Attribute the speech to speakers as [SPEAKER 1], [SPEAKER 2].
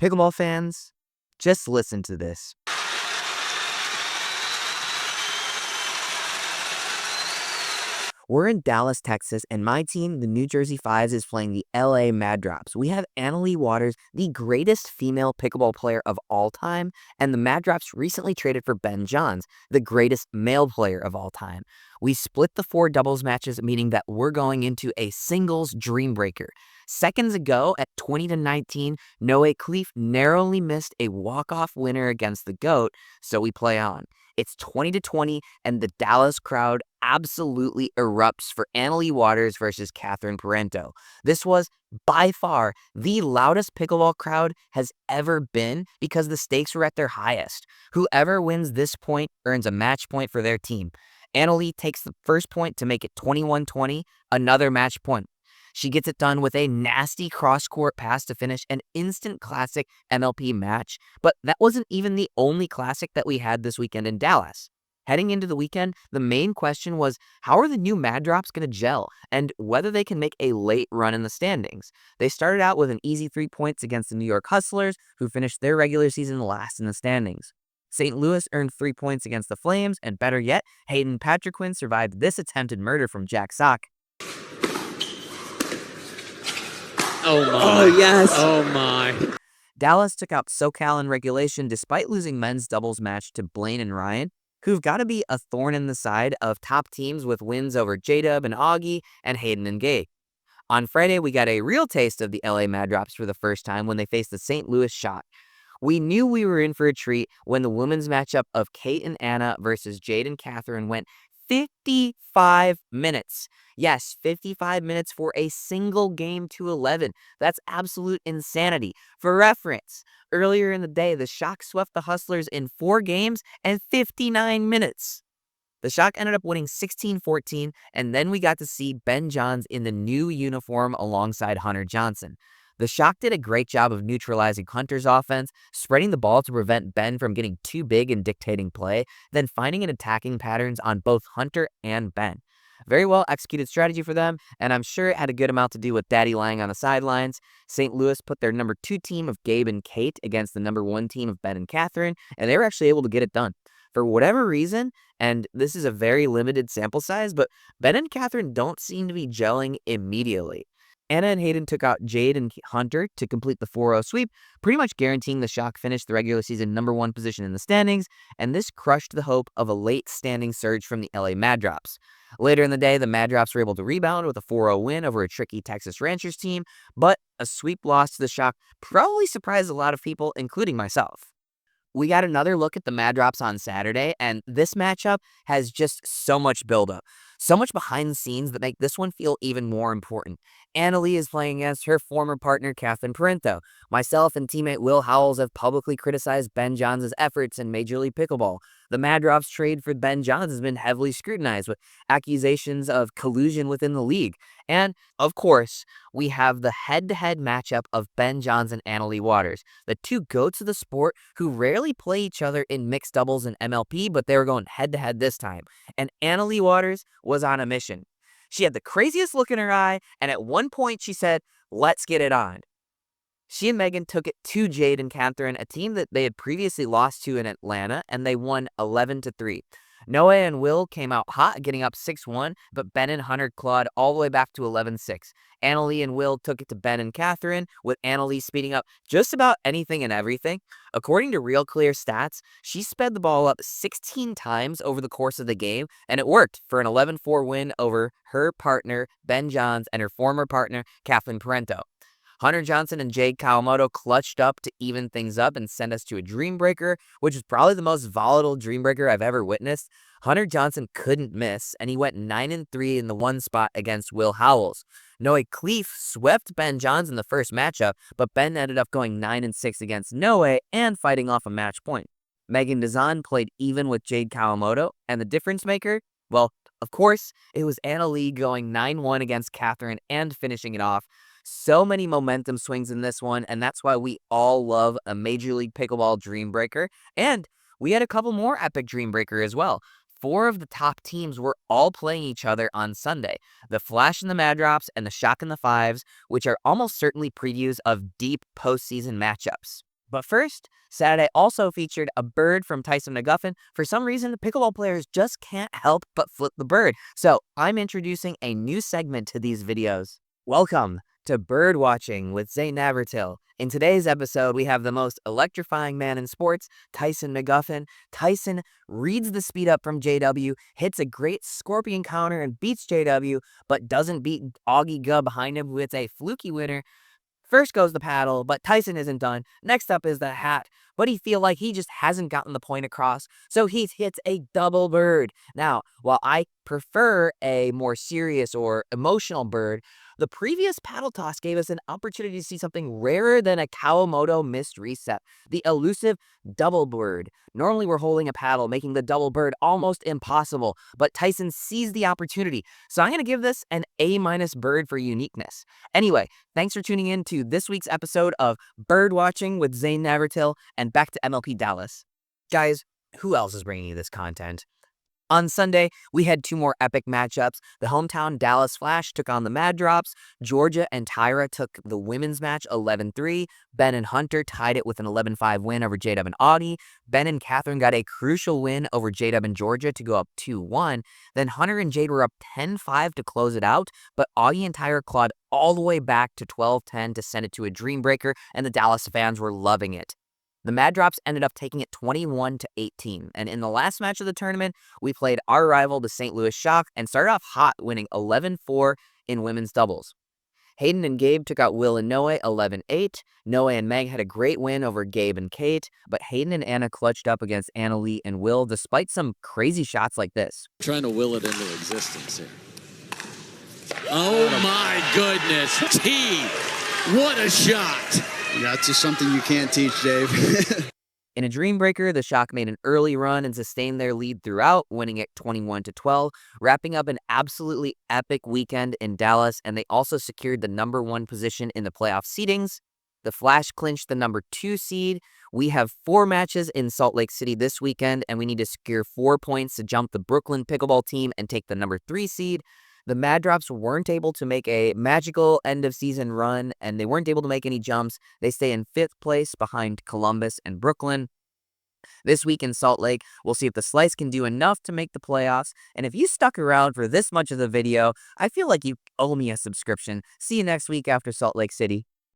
[SPEAKER 1] Pickleball fans, just listen to this. We're in Dallas, Texas, and my team, the New Jersey Fives, is playing the LA Mad Drops. We have Anna Leigh Waters, the greatest female pickleball player of all time, and the Mad Drops recently traded for Ben Johns, the greatest male player of all time. We split the 4 doubles matches, meaning that we're going into a singles dream breaker. Seconds ago, at 20-19, Noe Cleef narrowly missed a walk-off winner against the GOAT, so we play on. It's 20-20, and the Dallas crowd absolutely erupts for Anna Leigh Waters versus Parenteau. This was, by far, the loudest pickleball crowd has ever been because the stakes were at their highest. Whoever wins this point earns a match point for their team. Anna Leigh takes the first point to make it 21-20, another match point. She gets it done with a nasty cross-court pass to finish an instant classic MLP match, but that wasn't even the only classic that we had this weekend in Dallas. Heading into the weekend, the main question was how are the new Mad Drops going to gel and whether they can make a late run in the standings. They started out with an easy 3 points against the New York Hustlers, who finished their regular season last in the standings. St. Louis earned 3 points against the Flames, and better yet, Hayden Patriquin survived this attempted murder from Jack Sock.
[SPEAKER 2] Oh my.
[SPEAKER 3] Oh, yes.
[SPEAKER 2] Oh my.
[SPEAKER 1] Dallas took out SoCal in regulation despite losing men's doubles match to Blaine and Ryan, who've got to be a thorn in the side of top teams with wins over J-Dub and Augie and Hayden and Gay. On Friday, we got a real taste of the LA Mad Drops for the first time when they faced the St. Louis Shock. We knew we were in for a treat when the women's matchup of Kate and Anna versus Jade and Catherine went 55 minutes. Yes, 55 minutes for a single game to 11. That's absolute insanity. For reference, earlier in the day, the Shock swept the Hustlers in 4 games and 59 minutes. The Shock ended up winning 16-14, and then we got to see Ben Johns in the new uniform alongside Hunter Johnson. The Shock did a great job of neutralizing Hunter's offense, spreading the ball to prevent Ben from getting too big and dictating play, then finding and attacking patterns on both Hunter and Ben. Very well executed strategy for them, and I'm sure it had a good amount to do with Daddy lying on the sidelines. St. Louis put their number 2 team of Gabe and Kate against the number 1 team of Ben and Catherine, and they were actually able to get it done. For whatever reason, and this is a very limited sample size, but Ben and Catherine don't seem to be gelling immediately. Anna and Hayden took out Jade and Hunter to complete the 4-0 sweep, pretty much guaranteeing the Shock finished the regular season number 1 position in the standings, and this crushed the hope of a late standing surge from the LA Mad Drops. Later in the day, the Mad Drops were able to rebound with a 4-0 win over a tricky Texas Ranchers team, but a sweep loss to the Shock probably surprised a lot of people, including myself. We got another look at the Mad Drops on Saturday, and this matchup has just so much buildup. So much behind the scenes that make this one feel even more important. Anna Leigh is playing against her former partner, Parenteau. Myself and teammate Will Howells have publicly criticized Ben Johns' efforts in Major League Pickleball. The Mad Drops trade for Ben Johns has been heavily scrutinized with accusations of collusion within the league. And, of course, we have the head-to-head matchup of Ben Johns and Anna Leigh Waters, the 2 goats of the sport who rarely play each other in mixed doubles and MLP, but they were going head-to-head this time. And Anna Leigh Waters was on a mission. She had the craziest look in her eye, and at one point she said, "Let's get it on." She and Megan took it to Jade and Catherine, a team that they had previously lost to in Atlanta, and they won 11-3. Noe and Will came out hot, getting up 6-1, but Ben and Hunter clawed all the way back to 11-6. Anna Leigh and Will took it to Ben and Catherine, with Anna Leigh speeding up just about anything and everything. According to Real Clear Stats, she sped the ball up 16 times over the course of the game, and it worked for an 11-4 win over her partner, Ben Johns, and her former partner, Parenteau. Hunter Johnson and Jade Kawamoto clutched up to even things up and send us to a dreambreaker, which is probably the most volatile dreambreaker I've ever witnessed. Hunter Johnson couldn't miss, and he went 9-3 in the 1 spot against Will Howells. Noe Cleef swept Ben Johns in the first matchup, but Ben ended up going 9-6 against Noe and fighting off a match point. Megan Dazan played even with Jade Kawamoto, and the difference maker? Well, of course, it was Anna Leigh going 9-1 against Catherine and finishing it off. So many momentum swings in this one, and that's why we all love a Major League Pickleball Dreambreaker. And we had a couple more epic Dreambreaker as well. 4 of the top teams were all playing each other on Sunday. The Flash and the Mad Drops and the Shock and the Fives, which are almost certainly previews of deep postseason matchups. But first, Saturday also featured a bird from Tyson McGuffin. For some reason, the pickleball players just can't help but flip the bird. So I'm introducing a new segment to these videos. Welcome to Bird Watching with Zane Navratil. In today's episode, we have the most electrifying man in sports, Tyson McGuffin. Tyson reads the speed up from JW, hits a great scorpion counter and beats JW, but doesn't beat Augie Gubb behind him with a fluky winner. First goes the paddle, but Tyson isn't done. Next up is the hat, but he feel like he just hasn't gotten the point across, so he hits a double bird. Now, while I prefer a more serious or emotional bird, the previous paddle toss gave us an opportunity to see something rarer than a Kawamoto missed reset, the elusive double bird. Normally we're holding a paddle, making the double bird almost impossible, but Tyson seized the opportunity, so I'm going to give this an A- bird for uniqueness. Anyway, thanks for tuning in to this week's episode of Bird Watching with Zane Navratil, and back to MLP Dallas. Guys, who else is bringing you this content? On Sunday, we had two more epic matchups. The hometown Dallas Flash took on the Mad Drops. Georgia and Tyra took the women's match 11-3. Ben and Hunter tied it with an 11-5 win over J-Dub and Audie. Ben and Catherine got a crucial win over J-Dub and Georgia to go up 2-1. Then Hunter and Jade were up 10-5 to close it out, but Augie and Tyra clawed all the way back to 12-10 to send it to a dreambreaker, and the Dallas fans were loving it. The Mad Drops ended up taking it 21-18, and in the last match of the tournament, we played our rival, the St. Louis Shock, and started off hot, winning 11-4 in women's doubles. Hayden and Gabe took out Will and Noe 11-8. Noe and Meg had a great win over Gabe and Kate, but Hayden and Anna clutched up against Anna Leigh and Will despite some crazy shots like this.
[SPEAKER 2] Trying to will it into existence here. Oh my goodness. T. What a shot.
[SPEAKER 3] That's just something you can't teach, Dave.
[SPEAKER 1] In a dreambreaker, the Shock made an early run and sustained their lead throughout, winning it 21-12, wrapping up an absolutely epic weekend in Dallas, and they also secured the #1 position in the playoff seedings. The Flash clinched the #2 seed. We have 4 matches in Salt Lake City this weekend, and we need to secure 4 points to jump the Brooklyn Pickleball team and take the #3 seed. The Mad Drops weren't able to make a magical end-of-season run, and they weren't able to make any jumps. They stay in 5th place behind Columbus and Brooklyn. This week in Salt Lake, we'll see if the Slice can do enough to make the playoffs, and if you stuck around for this much of the video, I feel like you owe me a subscription. See you next week after Salt Lake City.